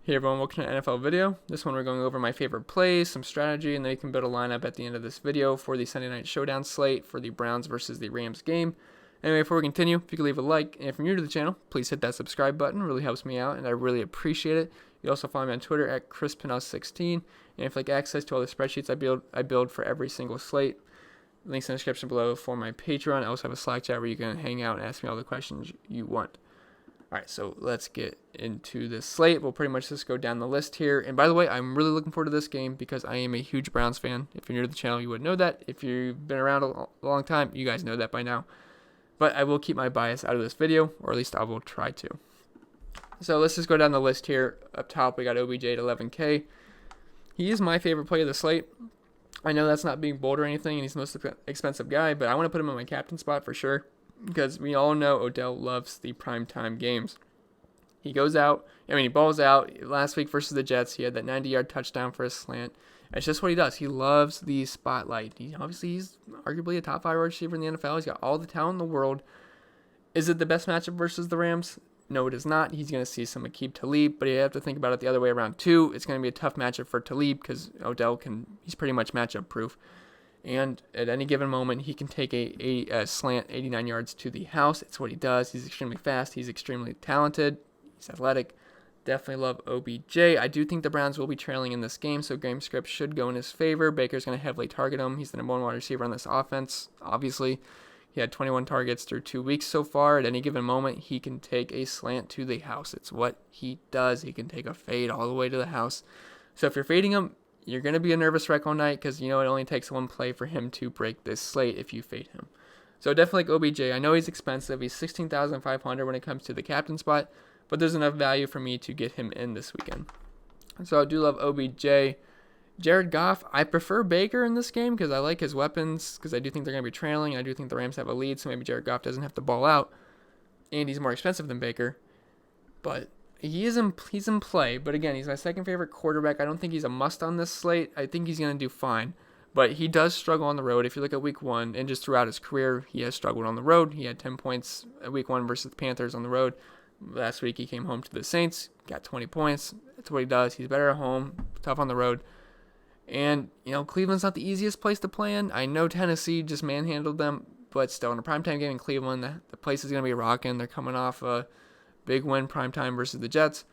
Hey everyone, welcome to an NFL video. This one we're going over my favorite plays, some strategy, and then you can build a lineup at the end of this video for the Sunday night showdown slate for the Browns versus the Rams game. Anyway, before we continue, if you could leave a like, and if you're new to the channel, please hit that subscribe button. It really helps me out, and I really appreciate it. You also follow me on Twitter at ChrisPinell16, and if you'd like access to all the spreadsheets I build for every single slate, links in the description below for my Patreon. I also have a Slack chat where you can hang out and ask me all the questions you want. Alright, so let's get into this slate. We'll pretty much just go down the list here. And by the way, I'm really looking forward to this game because I am a huge Browns fan. If you're new to the channel, you would know that. If you've been around a long time, you guys know that by now. But I will keep my bias out of this video, or at least I will try to. So let's just go down the list here. Up top, we got OBJ at 11K. He is my favorite play of the slate. I know that's not being bold or anything, and he's the most expensive guy, but I want to put him in my captain spot for sure. Because we all know Odell loves the primetime games. He balls out. Last week versus the Jets, he had that 90-yard touchdown for a slant. It's just what he does. He loves the spotlight. He's arguably a top 5 receiver in the NFL. He's got all the talent in the world. Is it the best matchup versus the Rams? No, it is not. He's going to see some Aqib Talib, but you have to think about it the other way around too. It's going to be a tough matchup for Talib because Odell he's pretty much matchup proof. And at any given moment, he can take a slant 89 yards to the house. It's what he does. He's extremely fast. He's extremely talented. He's athletic. Definitely love OBJ. I do think the Browns will be trailing in this game, so game script should go in his favor. Baker's going to heavily target him. He's the number 1 wide receiver on this offense, obviously. He had 21 targets through 2 weeks so far. At any given moment, he can take a slant to the house. It's what he does. He can take a fade all the way to the house. So if you're fading him, you're going to be a nervous wreck all night because, it only takes one play for him to break this slate if you fade him. So definitely like OBJ. I know he's expensive. He's $16,500 when it comes to the captain spot, but there's enough value for me to get him in this weekend. So I do love OBJ. Jared Goff, I prefer Baker in this game because I like his weapons because I do think they're going to be trailing. I do think the Rams have a lead, so maybe Jared Goff doesn't have to ball out. And he's more expensive than Baker. But he's in play, but again, he's my second favorite quarterback. I don't think he's a must on this slate. I think he's going to do fine, but he does struggle on the road. If you look at week 1 and just throughout his career, he has struggled on the road. He had 10 points at week 1 versus the Panthers on the road. Last week, he came home to the Saints, got 20 points. That's what he does. He's better at home, tough on the road. And, Cleveland's not the easiest place to play in. I know Tennessee just manhandled them, but still, in a primetime game in Cleveland, the place is going to be rocking. They're coming off a big win primetime versus the Jets.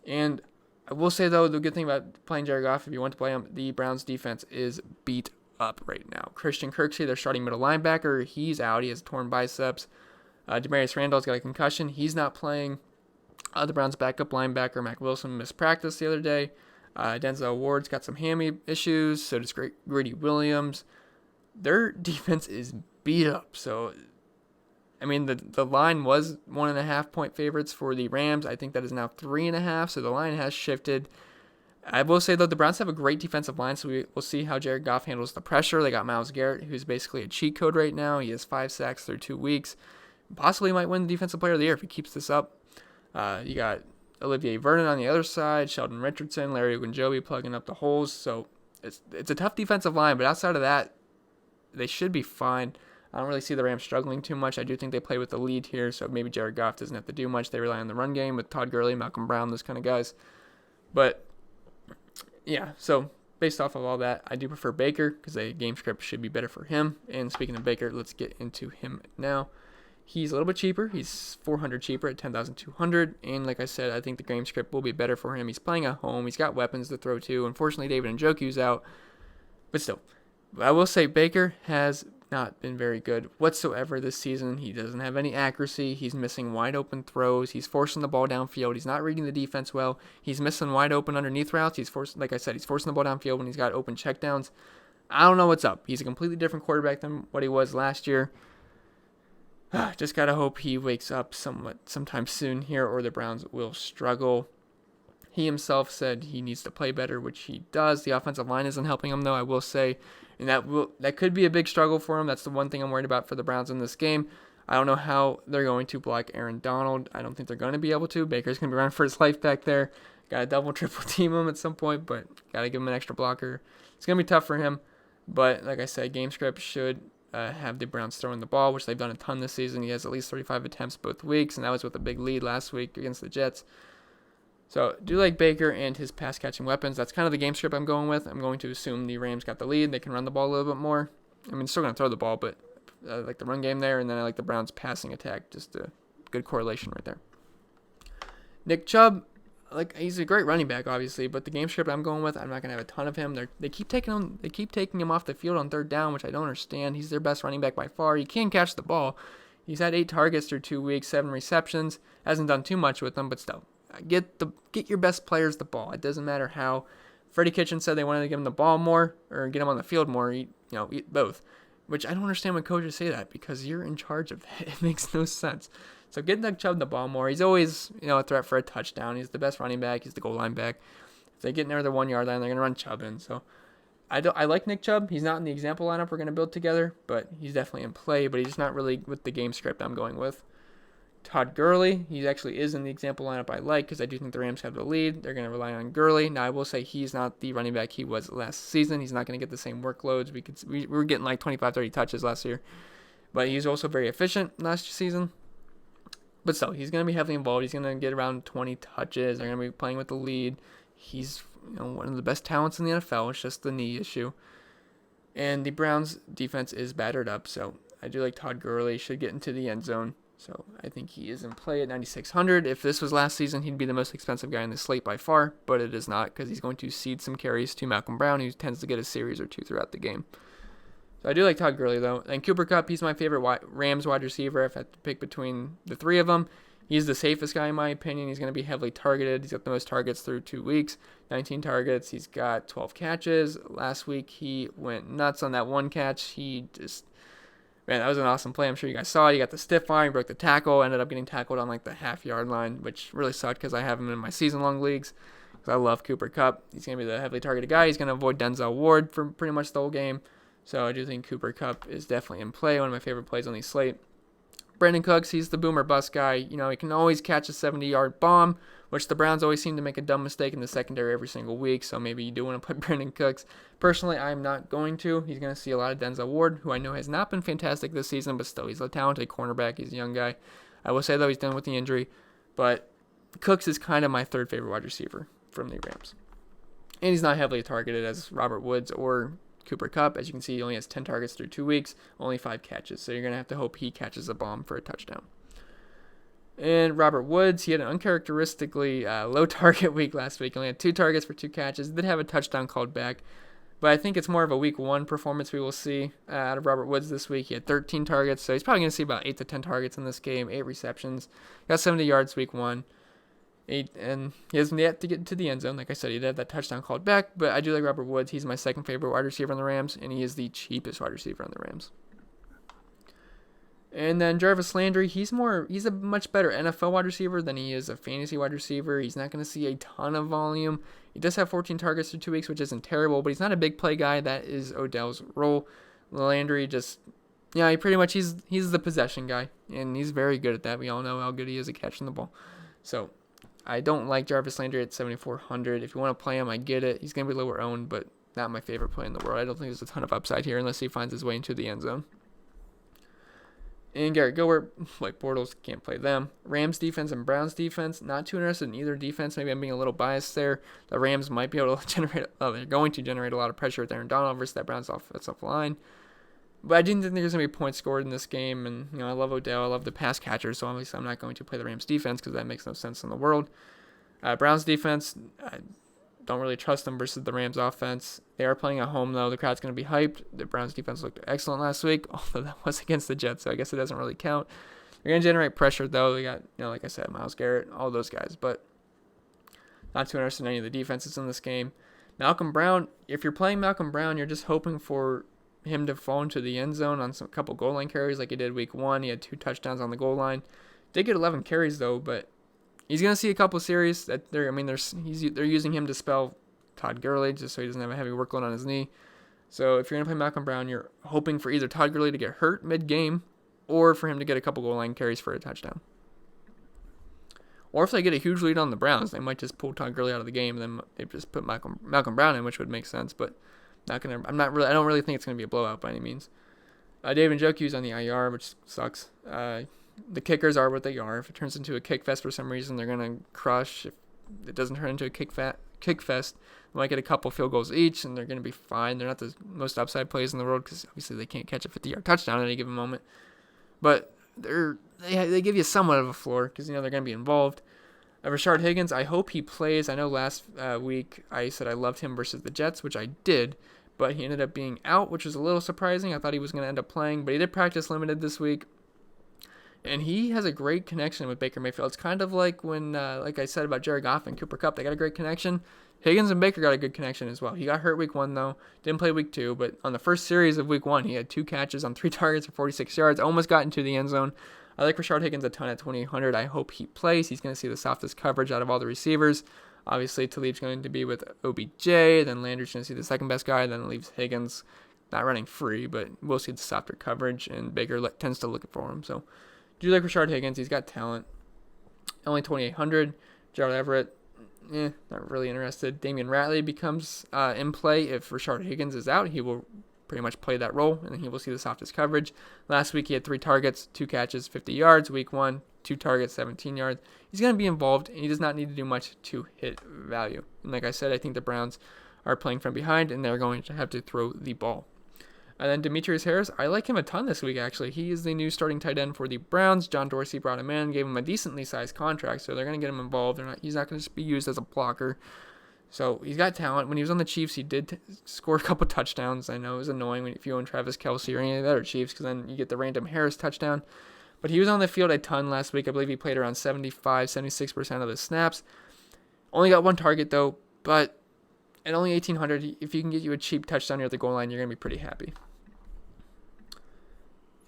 And I will say, though, the good thing about playing Jared Goff, if you want to play him, the Browns' defense is beat up right now. Christian Kirksey, their starting middle linebacker, he's out. He has torn biceps. Demarius Randall's got a concussion. He's not playing. The Browns' backup linebacker, Mac Wilson, missed practice the other day. Denzel Ward's got some hammy issues. So does Grady Williams. Their defense is beat up. So the line was 1.5 point favorites for the Rams. I think that is now 3.5, so the line has shifted. I will say, though, the Browns have a great defensive line, so we'll see how Jared Goff handles the pressure. They got Myles Garrett, who's basically a cheat code right now. He has 5 sacks through 2 weeks. Possibly might win the Defensive Player of the Year if he keeps this up. You got Olivier Vernon on the other side, Sheldon Richardson, Larry Ogunjobi plugging up the holes. So it's a tough defensive line, but outside of that, they should be fine. I don't really see the Rams struggling too much. I do think they play with the lead here, so maybe Jared Goff doesn't have to do much. They rely on the run game with Todd Gurley, Malcolm Brown, those kind of guys. But, yeah, so based off of all that, I do prefer Baker because the game script should be better for him. And speaking of Baker, let's get into him now. He's a little bit cheaper. He's $400 cheaper at $10,200. And like I said, I think the game script will be better for him. He's playing at home. He's got weapons to throw to. Unfortunately, David Njoku's out. But still, I will say Baker has not been very good whatsoever this season. He doesn't have any accuracy. He's missing wide open throws. He's forcing the ball downfield. He's not reading the defense well. He's missing wide open underneath routes. He's forcing the ball downfield when he's got open checkdowns. I don't know what's up. He's a completely different quarterback than what he was last year. Just gotta hope he wakes up sometime soon here, or the Browns will struggle. He himself said he needs to play better, which he does. The offensive line isn't helping him, though, I will say. And that could be a big struggle for him. That's the one thing I'm worried about for the Browns in this game. I don't know how they're going to block Aaron Donald. I don't think they're going to be able to. Baker's going to be running for his life back there. Got to double, triple team him at some point, but got to give him an extra blocker. It's going to be tough for him. But like I said, game script should have the Browns throwing the ball, which they've done a ton this season. He has at least 35 attempts both weeks, and that was with a big lead last week against the Jets. So do like Baker and his pass catching weapons. That's kind of the game script I'm going with. I'm going to assume the Rams got the lead. They can run the ball a little bit more. I mean, still going to throw the ball, but I like the run game there, and then I like the Browns passing attack. Just a good correlation right there. Nick Chubb, like, he's a great running back, obviously, but the game script I'm going with, I'm not gonna have a ton of him. They keep taking him off the field on third down, which I don't understand. He's their best running back by far. He can catch the ball. He's had 8 targets through 2 weeks, 7 receptions. Hasn't done too much with them, but still, get your best players the ball. It doesn't matter how. Freddie Kitchens said they wanted to give him the ball more or get him on the field more. Eat both, which I don't understand when coaches say that because you're in charge of that. It makes no sense. So get Nick Chubb the ball more. He's always, a threat for a touchdown. He's the best running back. He's the goal line back. If they get near the 1 yard line, they're gonna run Chubb in. So I like Nick Chubb. He's not in the example lineup we're gonna build together, but he's definitely in play. But he's not really with the game script I'm going with. Todd Gurley, he actually is in the example lineup I like because I do think the Rams have the lead. They're going to rely on Gurley. Now, I will say he's not the running back he was last season. He's not going to get the same workloads. We were getting like 25, 30 touches last year. But he's also very efficient last season. But still, he's going to be heavily involved. He's going to get around 20 touches. They're going to be playing with the lead. He's one of the best talents in the NFL. It's just the knee issue. And the Browns' defense is battered up. So I do like Todd Gurley. Should get into the end zone. So I think he is in play at 9,600. If this was last season, he'd be the most expensive guy in the slate by far, but it is not because he's going to cede some carries to Malcolm Brown, who tends to get a series or 2 throughout the game. So I do like Todd Gurley, though. And Cooper Cupp, he's my favorite Rams wide receiver. If I had to pick between the 3 of them, he's the safest guy in my opinion. He's going to be heavily targeted. He's got the most targets through 2 weeks, 19 targets. He's got 12 catches. Last week, he went nuts on that 1 catch. Man, that was an awesome play. I'm sure you guys saw it. He got the stiff arm, he broke the tackle, ended up getting tackled on like the half-yard line, which really sucked because I have him in my season-long leagues because I love Cooper Kupp. He's going to be the heavily targeted guy. He's going to avoid Denzel Ward for pretty much the whole game. So I do think Cooper Kupp is definitely in play, one of my favorite plays on the slate. Brandon Cooks, he's the boomer bust guy. He can always catch a 70-yard bomb, which the Browns always seem to make a dumb mistake in the secondary every single week, so maybe you do want to put Brandon Cooks. Personally, I'm not going to. He's going to see a lot of Denzel Ward, who I know has not been fantastic this season, but still, he's a talented cornerback. He's a young guy. I will say, though, he's done with the injury, but Cooks is kind of my 3rd favorite wide receiver from the Rams. And he's not heavily targeted as Robert Woods or Cooper Kupp. As you can see, he only has 10 targets through 2 weeks, only 5 catches, so you're going to have to hope he catches a bomb for a touchdown. And Robert Woods, he had an uncharacteristically low target week last week. He only had 2 targets for 2 catches. Did have a touchdown called back. But I think it's more of a week 1 performance we will see out of Robert Woods this week. He had 13 targets, so he's probably going to see about 8 to 10 targets in this game, 8 receptions. Got 70 yards week 1. And he hasn't yet to get into the end zone. Like I said, he did have that touchdown called back. But I do like Robert Woods. He's my 2nd favorite wide receiver on the Rams, and he is the cheapest wide receiver on the Rams. And then Jarvis Landry, he's a much better NFL wide receiver than he is a fantasy wide receiver. He's not going to see a ton of volume. He does have 14 targets through 2 weeks, which isn't terrible, but he's not a big play guy. That is Odell's role. Landry he pretty much, he's the possession guy, and he's very good at that. We all know how good he is at catching the ball. So I don't like Jarvis Landry at 7,400. If you want to play him, I get it. He's going to be lower owned, but not my favorite play in the world. I don't think there's a ton of upside here unless he finds his way into the end zone. And Garrett Gilbert, like Bortles, can't play them. Rams defense and Browns defense, not too interested in either defense. Maybe I'm being a little biased there. The Rams might be able to they're going to generate a lot of pressure with Aaron Donald versus that Browns offensive line. But I didn't think there's going to be points scored in this game. And, I love Odell. I love the pass catcher. So obviously I'm not going to play the Rams defense because that makes no sense in the world. Browns defense, I don't really trust them versus the Rams offense. They are playing at home, though. The crowd's going to be hyped. The Browns defense looked excellent last week, although that was against the Jets, so I guess it doesn't really count. They're going to generate pressure, though. They got, like I said, Myles Garrett, all those guys, but not too interested in any of the defenses in this game. Malcolm Brown, if you're playing Malcolm Brown, you're just hoping for him to fall into the end zone on a couple goal line carries like he did week 1. He had 2 touchdowns on the goal line. Did get 11 carries, though, but he's going to see a couple series that they're using him to spell Todd Gurley just so he doesn't have a heavy workload on his knee. So if you're going to play Malcolm Brown, you're hoping for either Todd Gurley to get hurt mid-game or for him to get a couple goal line carries for a touchdown. Or if they get a huge lead on the Browns, they might just pull Todd Gurley out of the game and then they just put Malcolm Brown in, which would make sense, but I don't really think it's going to be a blowout by any means. David Njoku's on the IR, which sucks. The kickers are what they are. If it turns into a kick fest for some reason, they're going to crush. If it doesn't turn into a kick fest. They might get a couple field goals each, and they're going to be fine. They're not the most upside plays in the world because obviously they can't catch a 50-yard touchdown at any given moment. But they give you somewhat of a floor because they're going to be involved. Rashard Higgins, I hope he plays. I know last week I said I loved him versus the Jets, which I did, but he ended up being out, which was a little surprising. I thought he was going to end up playing, but he did practice limited this week. And he has a great connection with Baker Mayfield. It's kind of like when, like I said about Jared Goff and Cooper Cupp, they got a great connection. Higgins and Baker got a good connection as well. He got hurt week 1, though. Didn't play week 2, but on the first series of week 1, he had 2 catches on 3 targets for 46 yards, almost got into the end zone. I like Rashard Higgins a ton at 2,800. I hope he plays. He's going to see the softest coverage out of all the receivers. Obviously, Talib's going to be with OBJ. Then Landry's going to see the second best guy. Then it leaves Higgins not running free, but we'll see the softer coverage, and Baker tends to look for him. So, do you like Rashard Higgins? He's got talent. Only 2,800. Gerald Everett, not really interested. Damian Ratley becomes in play. If Rashard Higgins is out, he will pretty much play that role, and then he will see the softest coverage. Last week, he had 3 targets, 2 catches, 50 yards. Week 1, 2 targets, 17 yards. He's going to be involved, and he does not need to do much to hit value. And like I said, I think the Browns are playing from behind, and they're going to have to throw the ball. And then Demetrius Harris, I like him a ton this week, actually. He is the new starting tight end for the Browns. John Dorsey brought him in, gave him a decently sized contract, so they're going to get him involved. He's not going to just be used as a blocker. So he's got talent. When he was on the Chiefs, he did score a couple touchdowns. I know it was annoying if you own Travis Kelce or any of the other Chiefs because then you get the random Harris touchdown. But he was on the field a ton last week. I believe he played around 76% of the snaps. Only got 1 target, though. But at only 1,800, if you can get you a cheap touchdown near the goal line, you're going to be pretty happy.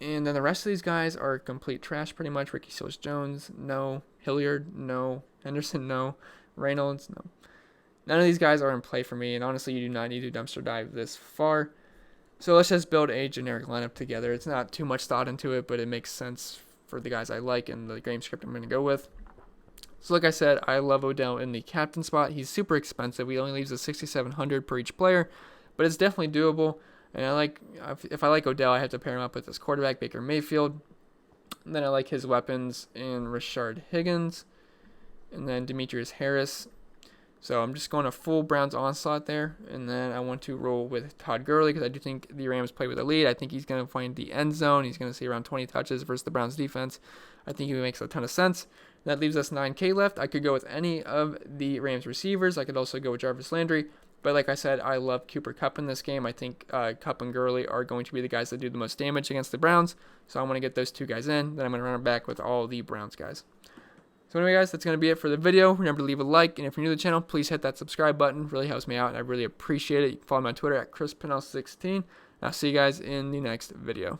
And then the rest of these guys are complete trash pretty much. Ricky Seals-Jones, no. Hilliard, no. Henderson, no. Reynolds, no. None of these guys are in play for me, and honestly, you do not need to dumpster dive this far. So let's just build a generic lineup together. It's not too much thought into it, but it makes sense for the guys I like and the game script I'm going to go with. So like I said, I love Odell in the captain spot. He's super expensive. He only leaves us $6,700 per each player, but it's definitely doable. And if I like Odell, I have to pair him up with his quarterback, Baker Mayfield. And then I like his weapons in Rashard Higgins, and then Demetrius Harris. So I'm just going a full Browns onslaught there, and then I want to roll with Todd Gurley because I do think the Rams play with a lead. I think he's going to find the end zone. He's going to see around 20 touches versus the Browns defense. I think he makes a ton of sense. That leaves us $9K left. I could go with any of the Rams receivers. I could also go with Jarvis Landry. But like I said, I love Cooper Cupp in this game. I think Cupp and Gurley are going to be the guys that do the most damage against the Browns. So I'm going to get those 2 guys in. Then I'm going to run it back with all the Browns guys. So anyway, guys, that's going to be it for the video. Remember to leave a like. And if you're new to the channel, please hit that subscribe button. It really helps me out, and I really appreciate it. You can follow me on Twitter at ChrisPennell16. And I'll see you guys in the next video.